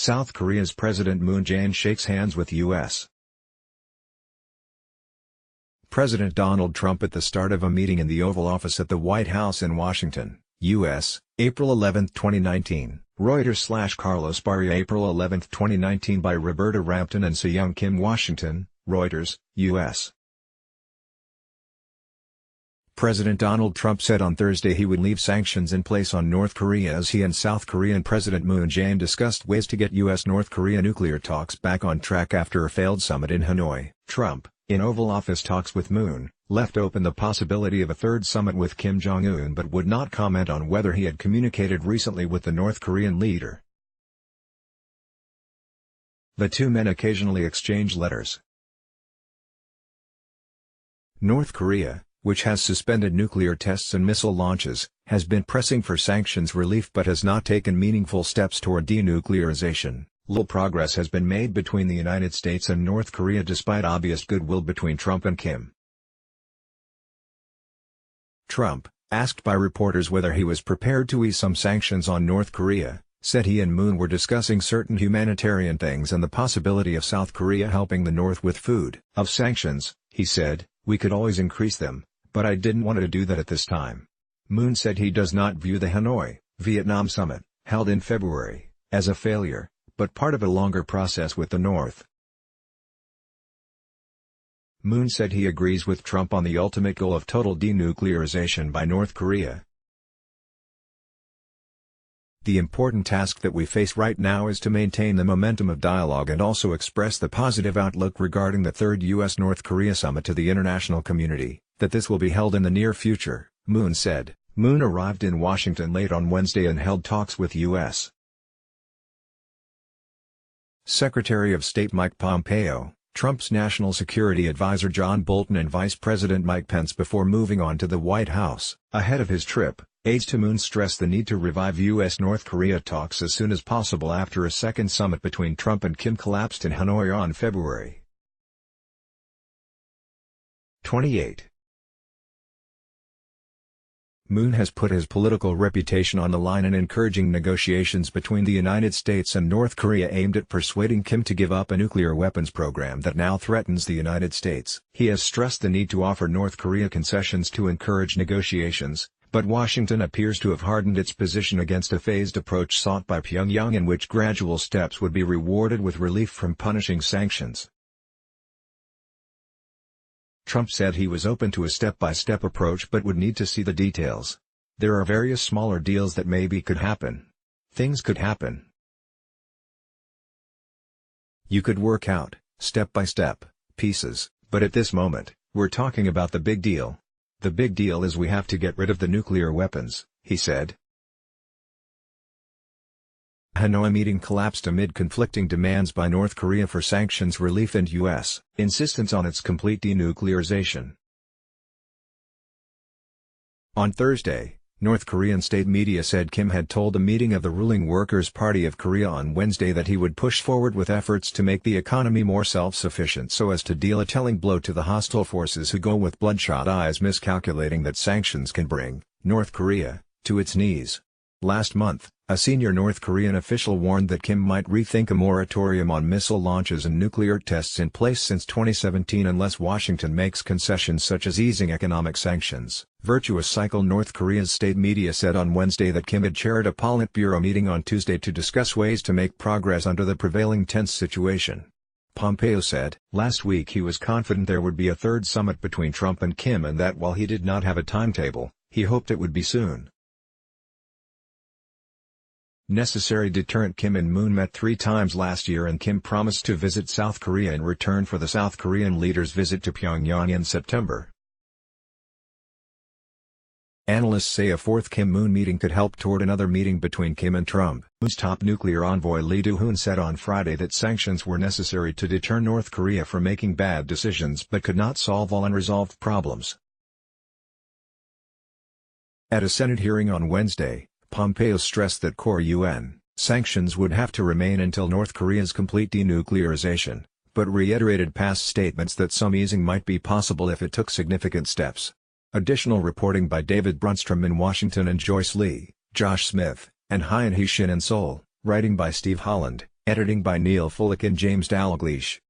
South Korea's President Moon Jae-in shakes hands with U.S. President Donald Trump at the start of a meeting in the Oval Office at the White House in Washington, U.S., April 11, 2019. Reuters / Carlos Barria April 11, 2019 by Roberta Rampton and Soyoung Kim Washington, Reuters, U.S. President Donald Trump said on Thursday he would leave sanctions in place on North Korea as he and South Korean President Moon Jae-in discussed ways to get U.S.-North Korea nuclear talks back on track after a failed summit in Hanoi. Trump, in Oval Office talks with Moon, left open the possibility of a third summit with Kim Jong-un but would not comment on whether he had communicated recently with the North Korean leader. The two men occasionally exchange letters. North Korea, which has suspended nuclear tests and missile launches, has been pressing for sanctions relief but has not taken meaningful steps toward denuclearization. Little progress has been made between the United States and North Korea despite obvious goodwill between Trump and Kim. Trump, asked by reporters whether he was prepared to ease some sanctions on North Korea, said he and Moon were discussing certain humanitarian things and the possibility of South Korea helping the North with food. Of sanctions, he said, we could always increase them, but I didn't want to do that at this time. Moon said he does not view the Hanoi, Vietnam summit, held in February, as a failure, but part of a longer process with the North. Moon said he agrees with Trump on the ultimate goal of total denuclearization by North Korea. The important task that we face right now is to maintain the momentum of dialogue and also express the positive outlook regarding the third U.S.-North Korea summit to the international community, that this will be held in the near future, Moon said. Moon arrived in Washington late on Wednesday and held talks with U.S. Secretary of State Mike Pompeo, Trump's national security advisor John Bolton and Vice President Mike Pence before moving on to the White House. Ahead of his trip, aides to Moon stressed the need to revive U.S.-North Korea talks as soon as possible after a second summit between Trump and Kim collapsed in Hanoi on February 28. Moon has put his political reputation on the line in encouraging negotiations between the United States and North Korea aimed at persuading Kim to give up a nuclear weapons program that now threatens the United States. He has stressed the need to offer North Korea concessions to encourage negotiations, but Washington appears to have hardened its position against a phased approach sought by Pyongyang in which gradual steps would be rewarded with relief from punishing sanctions. Trump said he was open to a step-by-step approach but would need to see the details. There are various smaller deals that maybe could happen. Things could happen. You could work out, step-by-step, pieces, but at this moment, we're talking about the big deal. The big deal is we have to get rid of the nuclear weapons, he said. Hanoi meeting collapsed amid conflicting demands by North Korea for sanctions relief and U.S. insistence on its complete denuclearization. On Thursday, North Korean state media said Kim had told a meeting of the ruling Workers' Party of Korea on Wednesday that he would push forward with efforts to make the economy more self-sufficient so as to deal a telling blow to the hostile forces who go with bloodshot eyes miscalculating that sanctions can bring North Korea to its knees. Last month, a senior North Korean official warned that Kim might rethink a moratorium on missile launches and nuclear tests in place since 2017 unless Washington makes concessions such as easing economic sanctions. Virtuous Cycle North Korea's state media said on Wednesday that Kim had chaired a Politburo meeting on Tuesday to discuss ways to make progress under the prevailing tense situation. Pompeo said, last week he was confident there would be a third summit between Trump and Kim and that while he did not have a timetable, he hoped it would be soon. Necessary deterrent Kim and Moon met 3 times last year and Kim promised to visit South Korea in return for the South Korean leader's visit to Pyongyang in September. Analysts say a fourth Kim-Moon meeting could help toward another meeting between Kim and Trump. Moon's top nuclear envoy Lee Do-hoon said on Friday that sanctions were necessary to deter North Korea from making bad decisions but could not solve all unresolved problems. At a Senate hearing on Wednesday, Pompeo stressed that core UN sanctions would have to remain until North Korea's complete denuclearization, but reiterated past statements that some easing might be possible if it took significant steps. Additional reporting by David Brunstrom in Washington and Joyce Lee, Josh Smith, and Hyeon Hee Shin in Seoul, writing by Steve Holland, Editing by Neil Fullick and James Dalglish.